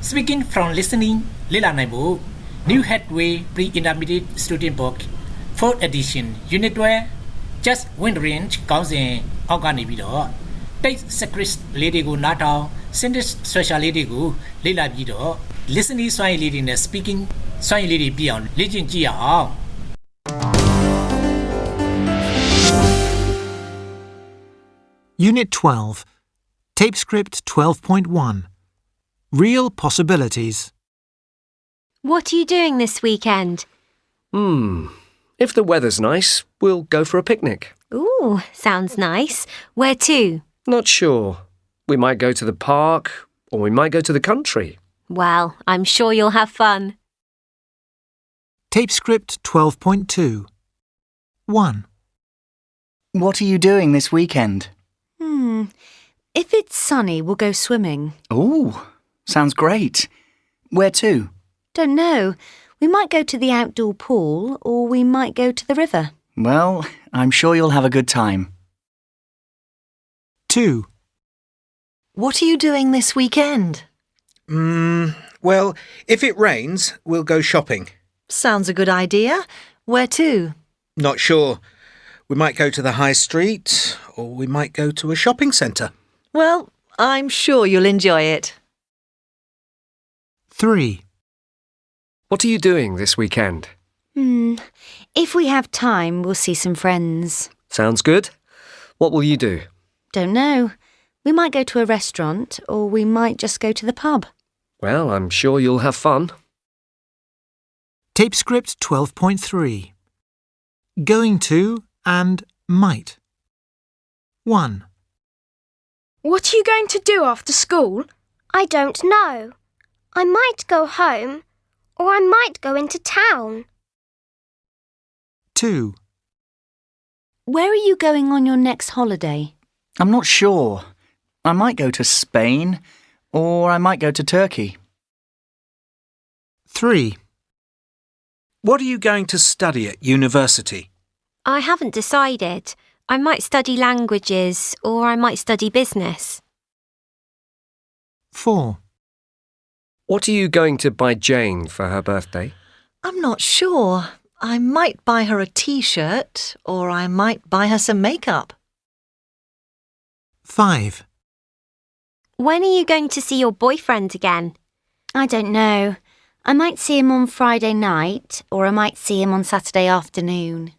Speaking from listening လေ့လာနိုင်ဖို့ New Headway Pre-Intermediate Student Book 4th Edition Unit 12 Just Wondering ခေါင်းစဉ်အောက်ကနေပြီးတော့ Text Script လေးတွေကိုနားထောင် Sentence Structure လေးတွေကိုလေ့လာပြီးတော့ Listening စွမ်းရည်လေးတွေနဲ့ Speaking စွမ်းရည်လေးတွေပြည့်အောင်လေ့ကျင့်ကြည့်ရအောင် Unit 12 Tape Script 12.1 Real Possibilities. What are you doing this weekend? If the weather's nice, we'll go for a picnic. Ooh, sounds nice. Where to? Not sure. We might go to the park, or we might go to the country. Well, I'm sure you'll have fun. Tape Script 12.2 1. What are you doing this weekend? If it's sunny, we'll go swimming. Ooh, sounds great. Where to? Don't know. We might go to the outdoor pool or we might go to the river. Well, I'm sure you'll have a good time. 2. What are you doing this weekend? Well, if it rains, we'll go shopping. Sounds a good idea. Where to? Not sure. We might go to the high street, or we might go to a shopping centre. Well, I'm sure you'll enjoy it. 3. What are you doing this weekend? If we have time, we'll see some friends. Sounds good. What will you do? Don't know. We might go to a restaurant or we might just go to the pub. Well, I'm sure you'll have fun. Tape Script 12.3 Going to and might. 1. What are you going to do after school? I don't know. I might go home, or I might go into town. 2. Where are you going on your next holiday? I'm not sure. I might go to Spain, or I might go to Turkey. 3. What are you going to study at university? I haven't decided. I might study languages or I might study business. 4. What are you going to buy Jane for her birthday? I'm not sure. I might buy her a T-shirt or I might buy her some makeup. 5. When are you going to see your boyfriend again? I don't know. I might see him on Friday night or I might see him on Saturday afternoon.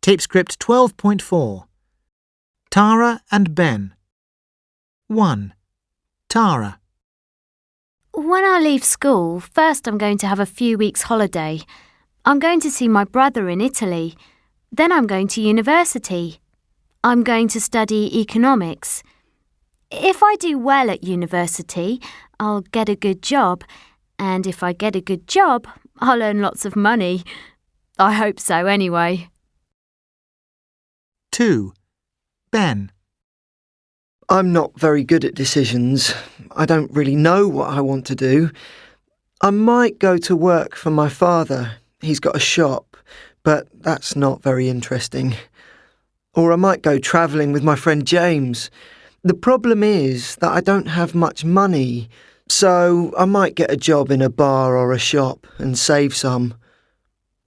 Tape Script 12.4 Tara and Ben. 1. Tara. When I leave school, first I'm going to have a few weeks' holiday. I'm going to see my brother in Italy. Then I'm going to university. I'm going to study economics. If I do well at university, I'll get a good job. And if I get a good job, I'll earn lots of money. I hope so anyway. 2. Ben. I'm not very good at decisions. I don't really know what I want to do. I might go to work for my father. He's got a shop, but that's not very interesting. Or I might go travelling with my friend James. The problem is that I don't have much money, so I might get a job in a bar or a shop and save some.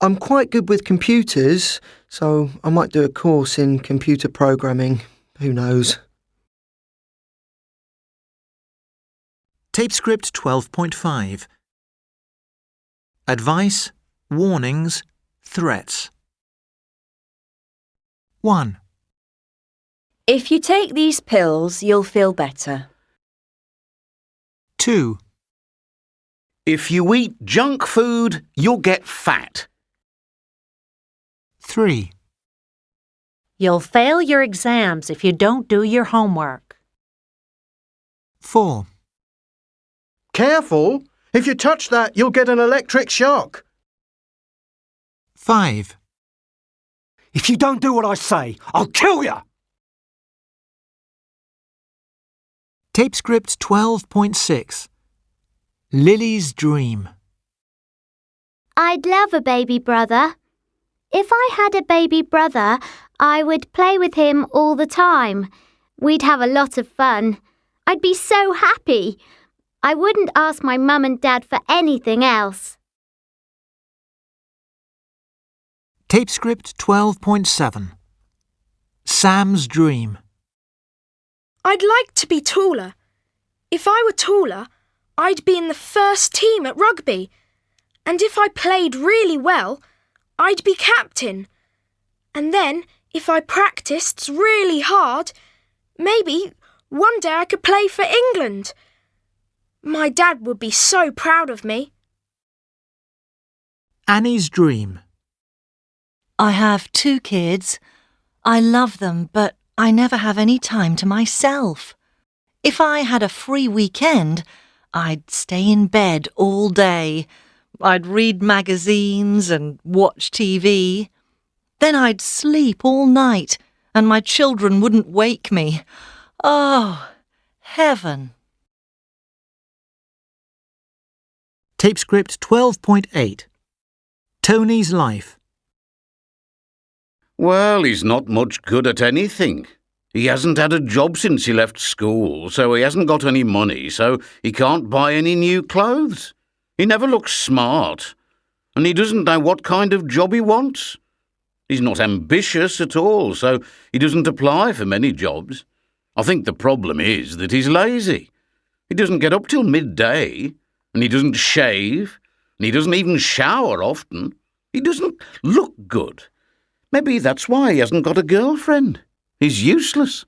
I'm quite good with computers, so I might do a course in computer programming. Who knows? Tape Script 12.5 Advice, Warnings, Threats. 1. If you take these pills, you'll feel better. 2. If you eat junk food, you'll get fat. 3. You'll fail your exams if you don't do your homework. 4. Careful! If you touch that, you'll get an electric shock. 5. If you don't do what I say, I'll kill you! Tape Script 12.6 Lily's Dream. I'd love a baby brother. If I had a baby brother, I would play with him all the time. We'd have a lot of fun. I'd be so happy. I wouldn't ask my mum and dad for anything else. Tape script 12.7. Sam's dream. I'd like to be taller. If I were taller, I'd be in the first team at rugby. And if I played really well, I'd be captain. And then, if I practiced really hard, maybe one day I could play for England. My dad would be so proud of me. Annie's dream. I have 2 kids. I love them, but I never have any time to myself. If I had a free weekend, I'd stay in bed all day. I'd read magazines and watch TV. Then I'd sleep all night and my children wouldn't wake me. Oh, heaven. Tape script 12.8. Tony's life. Well, he's not much good at anything. He hasn't had a job since he left school, so he hasn't got any money, so he can't buy any new clothes. He never looks smart, and he doesn't know what kind of job he wants. He's not ambitious at all, so he doesn't apply for many jobs. I think the problem is that he's lazy. He doesn't get up till midday, and he doesn't shave, and he doesn't even shower often. He doesn't look good. Maybe that's why he hasn't got a girlfriend. He's useless.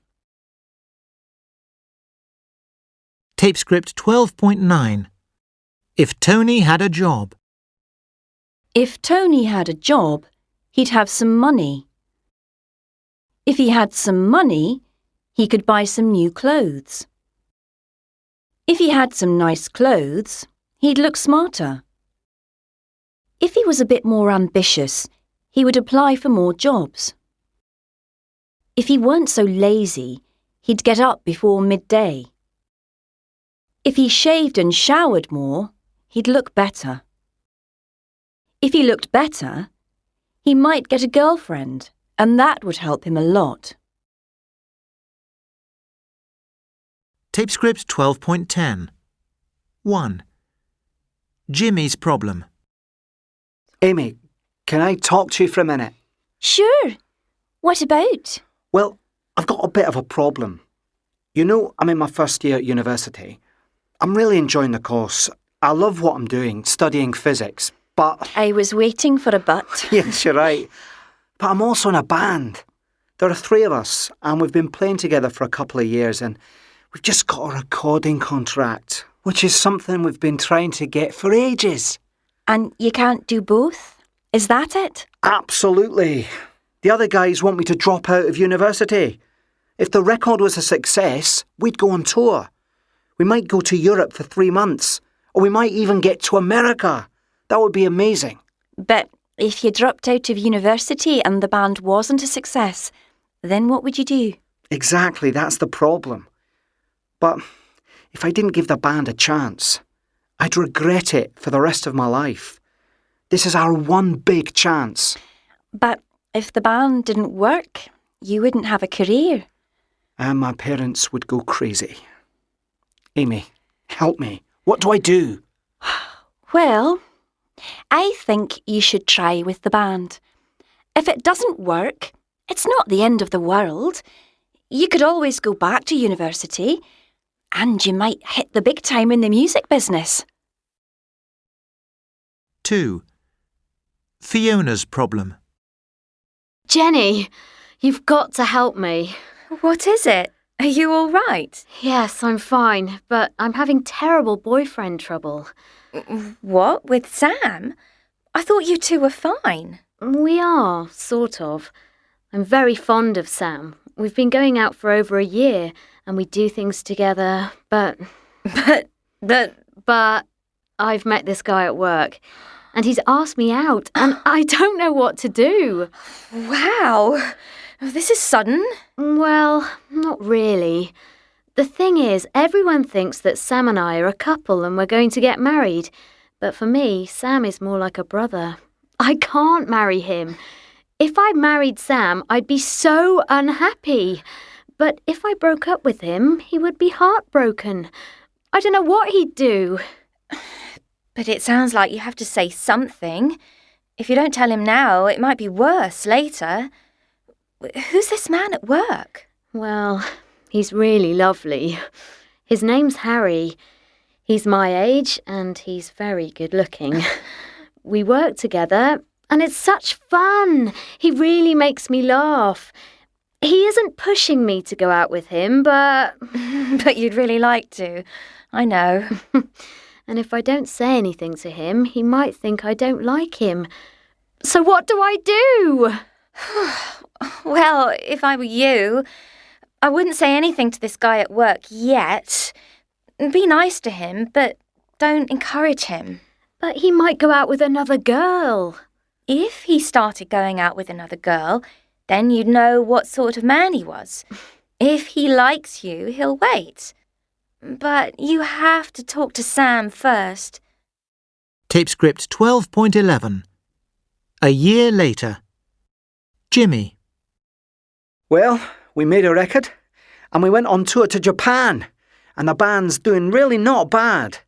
Tape script 12.9. If Tony had a job. If Tony had a job, he'd have some money. If he had some money, he could buy some new clothes. If he had some nice clothes, he'd look smarter. If he was a bit more ambitious, he would apply for more jobs. If he weren't so lazy, he'd get up before midday. If he shaved and showered more, he'd look better. If he looked better, he might get a girlfriend, and that would help him a lot. Tape script 12.10. 1. Jimmy's problem. Amy, can I talk to you for a minute? Sure. What about? Well, I've got a bit of a problem. You know, I'm in my first year at university. I'm really enjoying the course. I love what I'm doing, studying physics, but... I was waiting for a but. Yes, you're right. But I'm also in a band. There are 3 of us, and we've been playing together for a couple of years, and we've just got a recording contract, which is something we've been trying to get for ages. And you can't do both? Is that it? Absolutely. The other guys want me to drop out of university. If the record was a success, we'd go on tour. We might go to Europe for 3 months, or we might even get to America. That would be amazing. But if you dropped out of university and the band wasn't a success, then what would you do? Exactly, that's the problem. But if I didn't give the band a chance, I'd regret it for the rest of my life. This is our one big chance. But if the band didn't work, you wouldn't have a career. And my parents would go crazy. Amy, help me. What do I do? Well, I think you should try with the band. If it doesn't work, it's not the end of the world. You could always go back to university, and you might hit the big time in the music business. 2. Fiona's problem. Jenny, you've got to help me. What is it? Are you all right? Yes, I'm fine, but I'm having terrible boyfriend trouble. What, with Sam? I thought you two were fine. We are, sort of. I'm very fond of Sam. We've been going out for over a year, and we do things together, but I've met this guy at work, and he's asked me out, and I don't know what to do. Wow, this is sudden. Well, not really. The thing is, everyone thinks that Sam and I are a couple and we're going to get married. But for me, Sam is more like a brother. I can't marry him. If I married Sam, I'd be so unhappy. But if I broke up with him, he would be heartbroken. I don't know what he'd do. But it sounds like you have to say something. If you don't tell him now, it might be worse later. Who's this man at work? Well, he's really lovely. His name's Harry. He's my age and he's very good looking. We work together and it's such fun. He really makes me laugh. He isn't pushing me to go out with him, but... But you'd really like to. I know. And if I don't say anything to him, he might think I don't like him. So what do I do? Well, if I were you, I wouldn't say anything to this guy at work yet. Be nice to him, but don't encourage him. But he might go out with another girl. If he started going out with another girl, then you'd know what sort of man he was. If he likes you, he'll wait. But you have to talk to Sam first. Tape script 12.11. A year later. Jimmy. Well, we made a record and we went on tour to Japan, and the band's doing really not bad.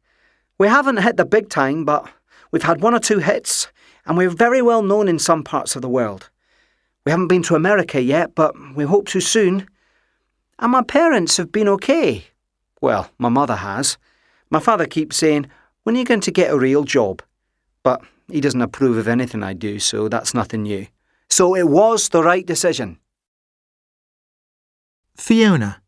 We haven't hit the big time, but we've had 1 or 2 hits and we're very well known in some parts of the world. We haven't been to America yet, but we hope to soon. And my parents have been okay. Well, my mother has. My father keeps saying, "When are you going to get a real job?" But he doesn't approve of anything I do, so that's nothing new. So it was the right decision. Fiona.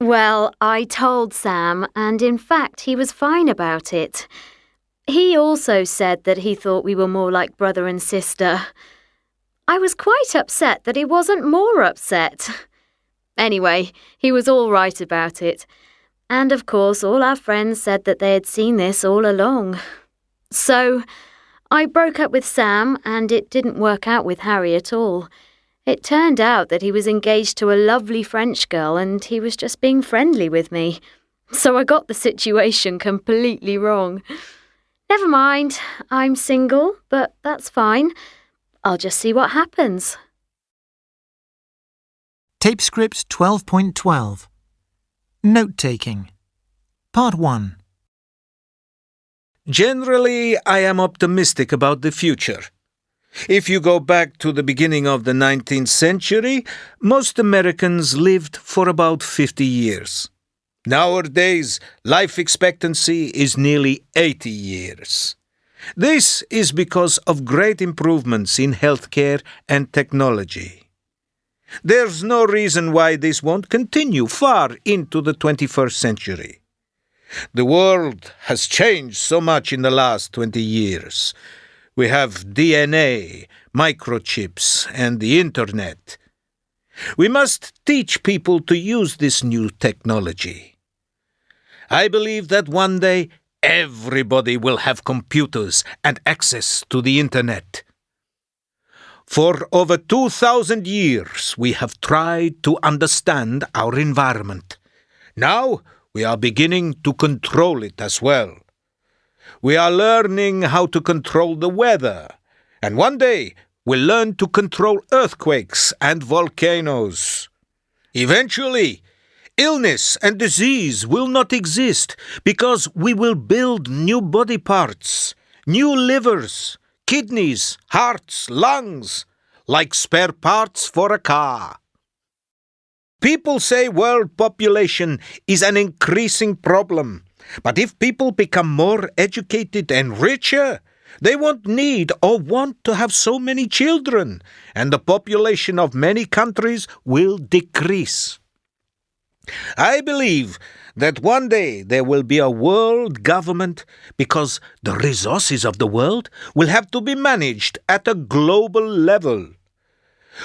Well, I told Sam, and in fact, he was fine about it. He also said that he thought we were more like brother and sister. I was quite upset that he wasn't more upset. Anyway, he was all right about it. And of course, all our friends said that they had seen this all along. So, I broke up with Sam, and it didn't work out with Harry at all. It turned out that he was engaged to a lovely French girl and he was just being friendly with me. So I got the situation completely wrong. Never mind, I'm single, but that's fine. I'll just see what happens. Tape script 12.12. Note-taking. Part 1. Generally, I am optimistic about the future. If you go back to the beginning of the 19th century, most Americans lived for about 50 years. Nowadays, life expectancy is nearly 80 years. This is because of great improvements in healthcare and technology. There's no reason why this won't continue far into the 21st century. The world has changed so much in the last 20 years. We have DNA, microchips, and the Internet. We must teach people to use this new technology. I believe that one day everybody will have computers and access to the Internet. For over 2,000 years, we have tried to understand our environment. Now, we are beginning to control it as well. We are learning how to control the weather, and one day we'll learn to control earthquakes and volcanoes. Eventually, illness and disease will not exist because we will build new body parts, new livers, kidneys, hearts, lungs, like spare parts for a car. People say world population is an increasing problem. But if people become more educated and richer, they won't need or want to have so many children, and the population of many countries will decrease. I believe that one day there will be a world government because the resources of the world will have to be managed at a global level.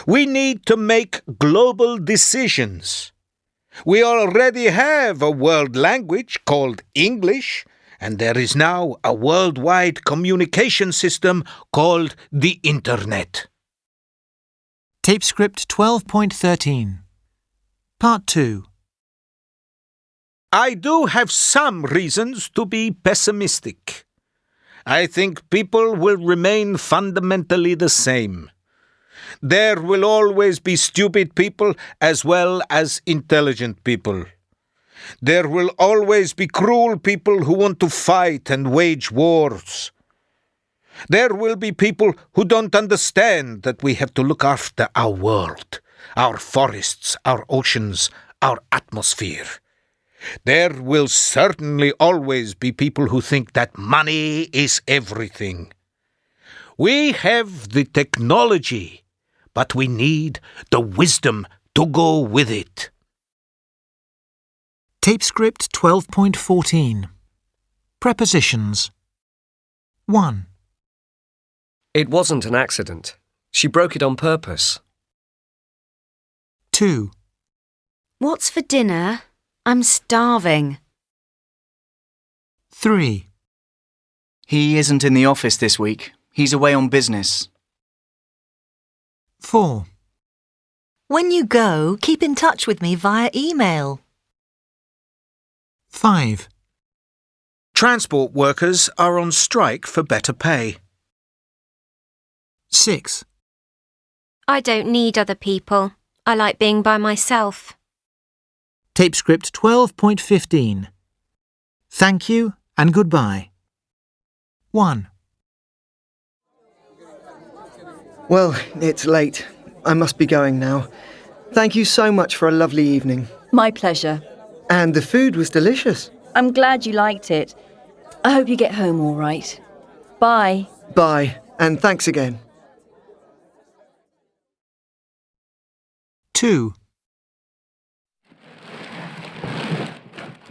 We need to make global decisions. We already have a world language called English, and there is now a worldwide communication system called the Internet. Tape script 12.13. Part 2. I do have some reasons to be pessimistic. I think people will remain fundamentally the same. There will always be stupid people as well as intelligent people. There will always be cruel people who want to fight and wage wars. There will be people who don't understand that we have to look after our world, our forests, our oceans, our atmosphere. There will certainly always be people who think that money is everything. We have the technology, but we need the wisdom to go with it. Tape script 12.14. Prepositions. 1. It wasn't an accident. She broke it on purpose. 2. What's for dinner? I'm starving. 3. He isn't in the office this week. He's away on business. 4. When you go, keep in touch with me via email. 5. Transport workers are on strike for better pay. 6. I don't need other people. I like being by myself. Tape script 12.15. Thank you and goodbye. 1. Well, it's late. I must be going now. Thank you so much for a lovely evening. My pleasure. And the food was delicious. I'm glad you liked it. I hope you get home all right. Bye. Bye, and thanks again. 2.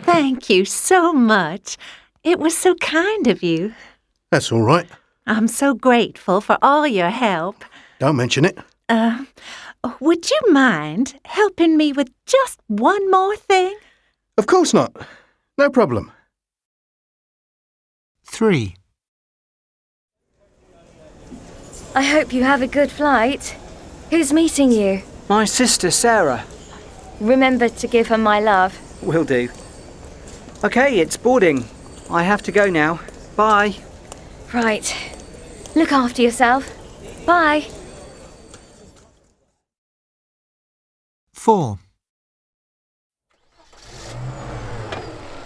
Thank you so much. It was so kind of you. That's all right. I'm so grateful for all your help. Don't mention it. Would you mind helping me with just one more thing? Of course not. No problem. 3. I hope you have a good flight. Who's meeting you? My sister, Sarah. Remember to give her my love. Will do. OK, it's boarding. I have to go now. Bye. Right. Look after yourself. Bye. 4.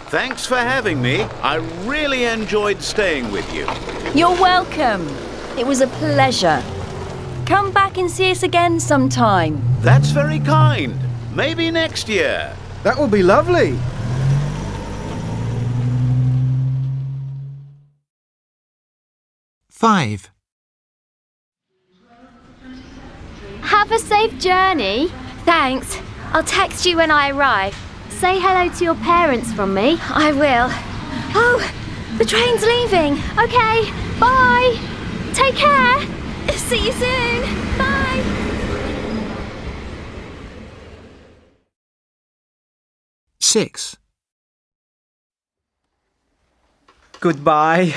Thanks for having me. I really enjoyed staying with you. You're welcome. It was a pleasure. Come back and see us again sometime. That's very kind. Maybe next year. That will be lovely. Five. Have a safe journey. Thanks. I'll text you when I arrive. Say hello to your parents from me. I will. Oh, the train's leaving. Okay, bye. Take care. See you soon. Bye. Six. Goodbye.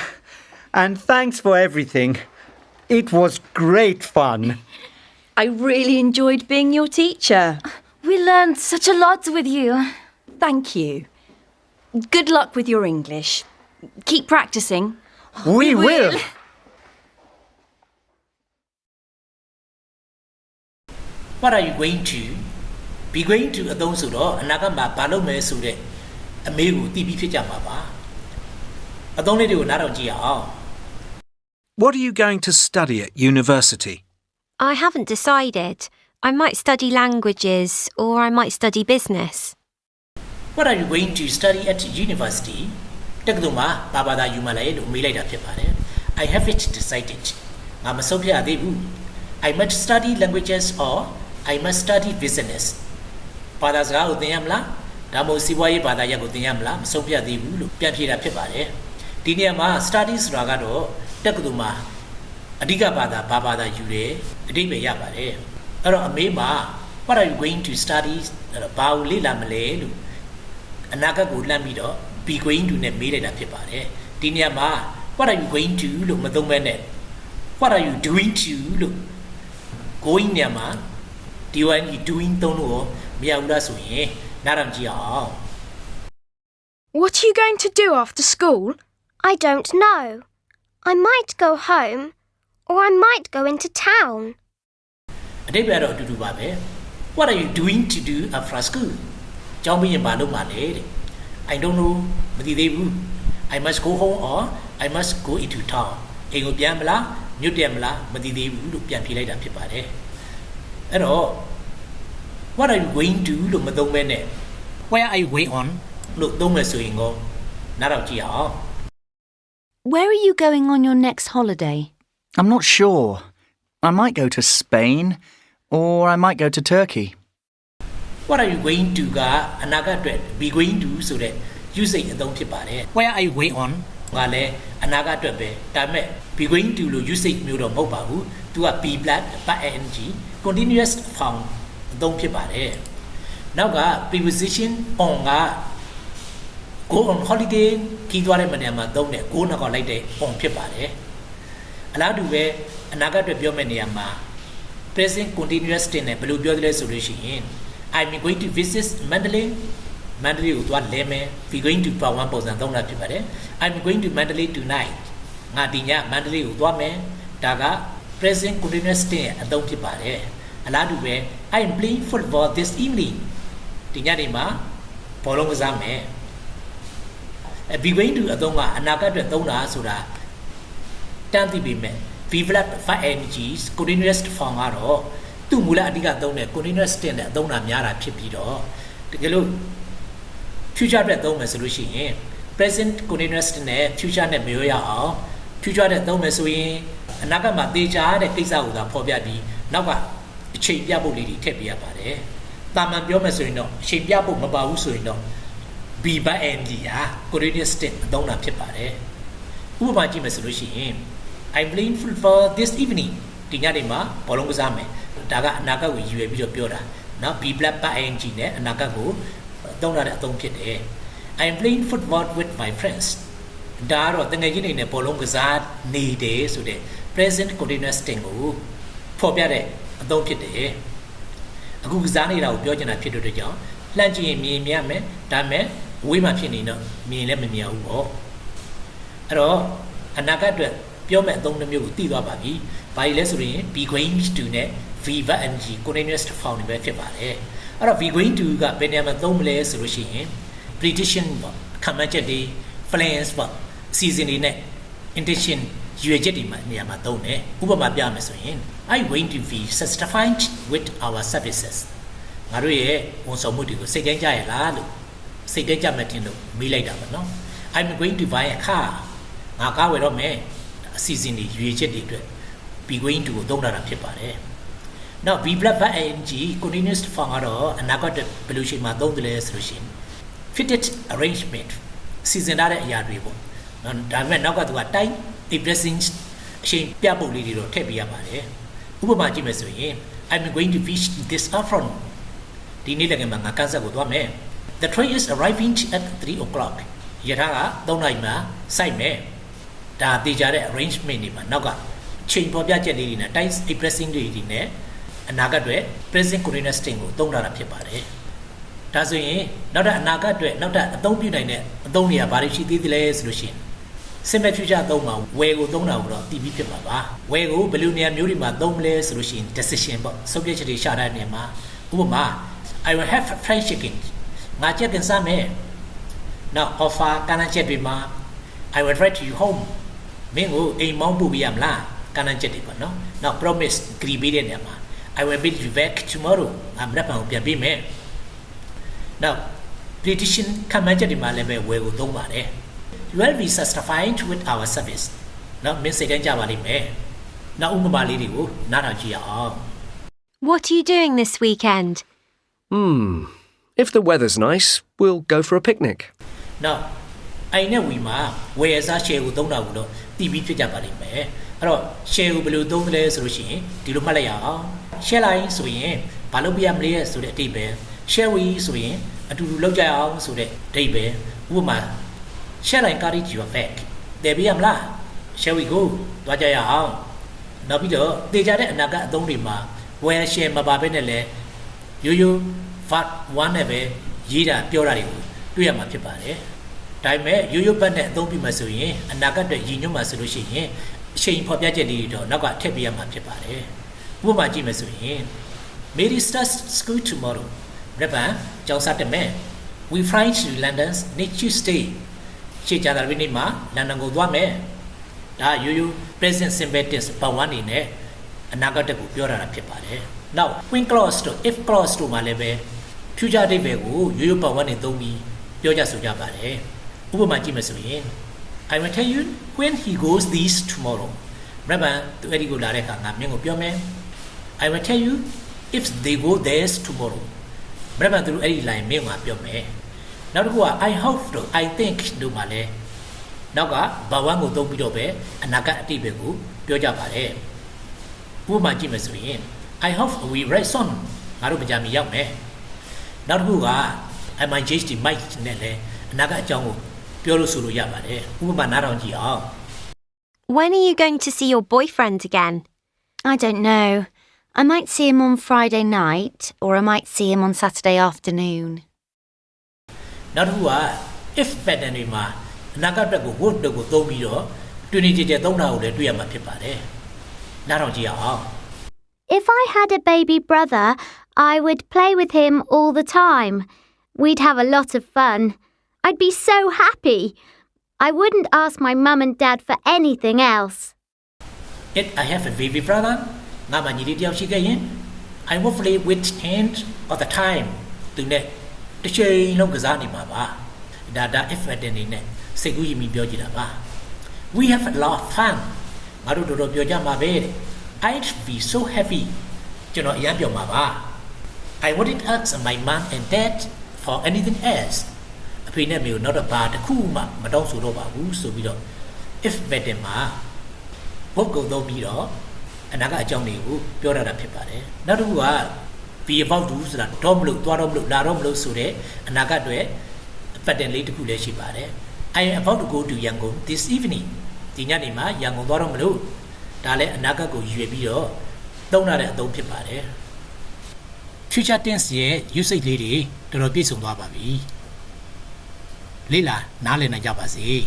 And thanks for everything. It was great fun. I really enjoyed being your teacher. We learned such a lot with you. Thank you. Good luck with your English. Keep practicing. We will. What are you going to? Be going to အသုံးဆိုတော့အနာဂတ်မှာဘာလုပ်မယ်ဆိုတဲ့အမေကိုသိပြီးဖြစ်ကြမှာပါအသုံးလေးတွေကိုနားထောင်ကြည့်အောင် What are you going to study at university? I haven't decided. I might study languages or I might study business. What are you going to study at university? တက္ကသိုလ်မှာဘာသာယူမလဲလို့မေးလိုက်တာဖြစ်ပါတယ် I haven't decided. ငါမဆုံးဖြတ်သေးဘူး I might study languages or I must study business. ဘာသာစကားကိုသင်ရမလားဒါမှမဟုတ်စီးပွားရေးဘာသာရပ်ကိုသင်ရမလားမဆုံးဖြတ်သေးဘူးလို့ပြန်ဖြေတာဖြစ်ပါတယ်ဒီနေရာမှာ study ဆိုတာကတော့တက္ကသိုလ်မှာအဓိကဘာသာယူတယ်အဓိပ္ပာယ်ရပါတယ်အဲ့တော့အမေမှာ What are you going to study ဘာကိုလေ့လာမလဲလို့အနာဂတ်ကိုလှမ်းပြီးတော့ be going to နဲ့မေးလိုက်တာဖြစ်ပါတယ်ဒီနေရာမှာ What are you going to လို့မသုံးဘဲနဲ့ What are you doing to လို့ going နေရာမှာဒီဝိုင်း doing သုံးလို့မရဘူးလားဆိုရင်နားထောင်ကြည့်အောင် What are you going to do after school? I don't know. I might go home or I might go into town. တိပ္ပယ်တော့အတူတူပါပဲ What are you doing to do after school ကျောင်းပြီးရင်ဘာလုပ်မှာလဲတဲ့ I don't know မသိသေးဘူး I must go home or I must go into town အိမ်ကိုပြန်မလားမြို့တက်မလားမသိသေးဘူးလို့ပြန်ဖြေလိုက်တာဖြစ်ပါတယ်အဲ့တော့ What are you going to လို့မသုံးဘဲနဲ့ Where are you going on လို့သုံးမယ်ဆိုရင်ကိုနားတော့ကြည့်အောင် Where are you going on your next holiday? I'm not sure. I might go to Spain or I might go to Turkey. What are you going to ကအနာဂတ်အတွက် be going to ဆိုတဲ့ usage အသုံးဖြစ်ပါတယ် Where are you going on ကလည်းအနာဂတ်အတွက်ပဲဒါပေမဲ့ be going to လို့ usage မျိုးတော့မဟုတ်ပါဘူးသူက be plus ing continuous form အသုံးဖြစ်ပါတယ်နောက်က preposition on က go on holiday ခီးသွားတဲ့နေရာမှာသုံးတဲ့ go နောက်ကလိုက်တဲ့ on ဖြစ်ပါတယ်အလားတူပဲအနာဂတ်အတွက်ပြောမယ့်နေရာမှာ present continuous tense နဲ့ဘယ်လိုပြောသလဲဆိုလို့ရှိရင် I'm going to visit Mandalay ကိုသွားလဲမယ် we going to ပါ1ပုံစံသုံးတာဖြစ်ပါတယ် I'm going to Mandalay tonight ငါဒီည Mandalay ကိုသွားမယ်ဒါက present continuous tense အသုံးဖြစ်ပါတယ်အလားတူပဲ I'm playing football this evening ဒီညနေမှာဘောလုံးကစားမယ် we going to အသုံးကအနာဂတ်အတွက်သုံးတာဆိုတာတန်းသိပေမဲ့ V verb ing continuous form ကတော့သူ့မူလအဓိကသုံးတဲ့ continuous tense နဲ့အသုံးတာများတာဖြစ်ပြီးတော့တကယ်လို့ future အတွက်သုံးမယ်ဆိုလို့ရှိရင် present continuous tense နဲ့ future နဲ့မရောရအောင် future နဲ့သုံးမယ်ဆိုရင်အနာဂတ်မှာသေချာတဲ့ကိစ္စကိုသာဖော်ပြပြီးနောက်ကအချိန်ပြဖို့လေးတွေထည့်ပေးရပါတယ်။တာမန်ပြောမယ်ဆိုရင်တော့အချိန်ပြဖို့မပါဘူးဆိုရင်တော့ B by ing ဟာ continuous tense အသုံးတာဖြစ်ပါတယ်။ဥပမာကြည့်မယ်ဆိုလို့ရှိရင်I'm playing football this evening ဒီညနေမှာဘောလုံးကစားမယ်ဒါကအနာဂတ်ကိုရည်ရွယ်ပြီးတော့ပြောတာเนาะ be plus ing နဲ့အနာဂတ်ကိုသုံးရတဲ့အသုံးဖြစ်တယ် I'm playing football with my friends ဒါတော့တကယ်ကြီးနေနဲ့ဘောလုံးကစားနေတယ်ဆိုတဲ့ present continuous tense ကိုဖော်ပြတဲ့အသုံးဖြစ်တယ်အခုကစားနေတာကိုပြောချင်တာဖြစ်တဲ့ကြောင့်လှမ်းကြည့်ရင်မြင်ရမယ်ဒါပေမဲ့ဝေးမှဖြစ်နေတော့မြင်လည်းမမြင်ဘူးပေါ့အဲ့တော့အနာဂတ်အတွက်ပြောမဲ့အသုံးတစ်မျိုးကိုသိသွားပါပြီ။ဘာလဲဆိုရင် be going to နဲ့ v verb ing continuous form တွေပဲဖြစ်ပါတယ်။အဲ့တော့ be going to ကဘယ်နေရာမှာသုံးမလဲဆိုလို့ရှိရင် prediction ပေါ့ခံမှန်းချက်တွေ plans ပေါ့ season တွေနဲ့ intention ရွေချက်တွေမှာနေရာမှာသုံးတယ်။ဥပမာပြမယ်ဆိုရင် I going to be satisfied with our services ငါတို့ရဲ့ဝန်ဆောင်မှုတွေကိုစိတ်တိုင်းကြရလားလို့စိတ်တိုင်းကြမှတင်လို့မေးလိုက်တာပေါ့နော်။ I'm going to buy a car ငါကားဝယ်တော့မယ်အစီအစဉ်တွေရွေချက်တွေအတွက် be going to ကိုသုံးတာဖြစ်ပါတယ်။ Now be plus ing continuous form ကတော့အနာဂတ်အတွက်ဘယ်လိုချိန်မှာသုံးတယ်လဲဆိုလို့ရှိရင် fitted arrangement စီစဉ်ထားတဲ့အရာတွေပေါ့။ဒါပေမဲ့နောက်ကသူက time expressing အချိန်ပြပုတ်လေးတွေတော့ထည့်ပေးရပါတယ်။ဥပမာကြည့်မယ်ဆိုရင် I'm going to fish this afternoon ဒီနေ့လည်းငါကန်းဆက်ကိုသွားမယ်။ The train is arriving at 3 o'clock ရထားက3နာရီမှာစိုက်မယ်။ဒါတည်ကြတဲ့ arrangement တွေမှာနောက်ကချိန်ပေါ်ပြချက်လေးတွေနဲ့ time expressing တွေနဲ့အနာဂတ်အတွက် present continuous tense ကိုသုံးတာဖြစ်ပါတယ်။ဒါဆိုရင်နောက်တဲ့အနာဂတ်အတွက်နောက်တဲ့အသုံးပြုနိုင်တဲ့အသုံးတွေကဘာတွေရှိသေးသလဲဆိုလို့ရှိရင် simple future အသုံးမှာ where ကိုသုံးတာကိုတော့သိပြီးဖြစ်ပါပါ။ where ကိုဘယ်လိုနေရာမျိုးတွေမှာသုံးမလဲဆိုလို့ရှိရင် decision ပေါ့ဆုံးဖြတ်ချက်တွေရှာတဲ့နေရာမှာဥပမာ I will have fried chicken ငါချက်တင်စားမယ်။ Now offer ကဏ္ဍချက်တွေမှာ I will drive you home မင်းကိုအိမ်မောင်းပို့ပေးရမလားကဏ္ဍချက်တွေပေါ့နော်။ Now promise ဂရီပေးတဲ့နေရာမှာ I will be back tomorrow ငါမနေ့ကပြန်ပေးမယ်။ Now prediction ခံမှန်းချက်တွေမှာလည်းပဲ where ကိုသုံးပါတယ်။ You will be satisfied with our service နော်မင်းစိတ်တိုင်းကြပါလိမ့်မယ်။နောက်ဥပမာလေးတွေကိုနားထောင်ကြည့်အောင် What are you doing this weekend? If the weather's nice, we'll go for a picnic. Now အိမ်နဲ့ဝီမှာ where စား share ကိုသုံးတာကိုတော့သိပြီးဖြစ်ကြပါလိမ့်မယ်။အဲ့တော့ share ကိုဘယ်လိုသုံးသလဲဆိုလို့ရှိရင်ဒီလိုမှတ်လိုက်ရအောင်။ share လိုက်ဆိုရင်ဘာလုပ်ပြရမလဲဆိုတဲ့အဓိပ္ပာယ် share we ဆိုရင်အတူတူလုပ်ကြအောင်ဆိုတဲ့အဓိပ္ပာယ်ဥပမာ share like carry your bag တယ်ပြရမလား share we go သွားကြရအောင်နောက်ပြီးတော့တေချာတဲ့အနာဂတ်အသုံးတွေမှာ where share မပါဘဲနဲ့လဲရိုးရိုး verb 1နဲ့ပဲရေးတာပြောတာတွေကိုတွေ့ရမှာဖြစ်ပါတယ်ဒါပေမဲ့ရိုးရိုးဘတ်နဲ့အသုံးပြုမှဆိုရင်အနာဂတ်အတွက်ရည်ညွှန်းမှဆိုလို့ရှိရင်အချိန်ဖော်ပြချက်လေးတွေတော့နောက်ကထည့်ပေးရမှာဖြစ်ပါတယ်ဥပမာကြည့်မယ်ဆိုရင် Mary starts school tomorrow. Reban, Jousat man. We fly to London's next Tuesday. She Jadarinima, London go Dwame. Da you present symbetis Pawanine, and Nagataku Pura Pipare. Now, when close to if close to Malebe, Puja de Vegu, you Pawani Domi, Pioja Sujabare, Ubama Jimasuin. I will tell you when he goes this tomorrow. Reban to Erigo Dareka Namingo Piome. I will tell you if they go there tomorrow. Brahma through any line, me up your me. Now, I hope to, I think, do male. Naga, Bawango do bidobe, and Naga tibegu, Pioja Pare. Wuma Jimaswin. I hope we rest on Marubajami young me. Now, I might just the might nele, Naga Jango, Pioro Sulu Yabare, Wuma Naranji. When are you going to see your boyfriend again? I don't know. I might see him on Friday night, or I might see him on Saturday afternoon. Now, if Bedanima, Nagatago would go Domino, Tunija don't know the Duyama Pipare. Naranji. If I had a baby brother, I would play with him all the time. We'd have a lot of fun. I'd be so happy. I wouldn't ask my mum and dad for anything else. If I have a baby brother, I will play with him all the time. To net, the chain of Gazani Maba. Dada if I didn't net, Segui mi Biojaba. We have a lot of fun. Marudo Biojama bed. I'd be so happy. You know, Yabio Maba. I wouldn't ask my mom and dad for anything else. A pinamil not about the Kuma, Madame Suroba, who so we don't. If Bedema, what go do me or another Johnny who pure at a pipare. Not who are be about to that Tom look, Darom look, Sure, and Nagadwe, but then later Kuleshipare. I am about to go to Yangon this evening. Tinyanima, Yangon Dorom Lu. Dale and Naga go UABO. Don't don't pipare. Future tense ye, you say lady, to the piece of Bababi. Lila, Nalena Jabasi.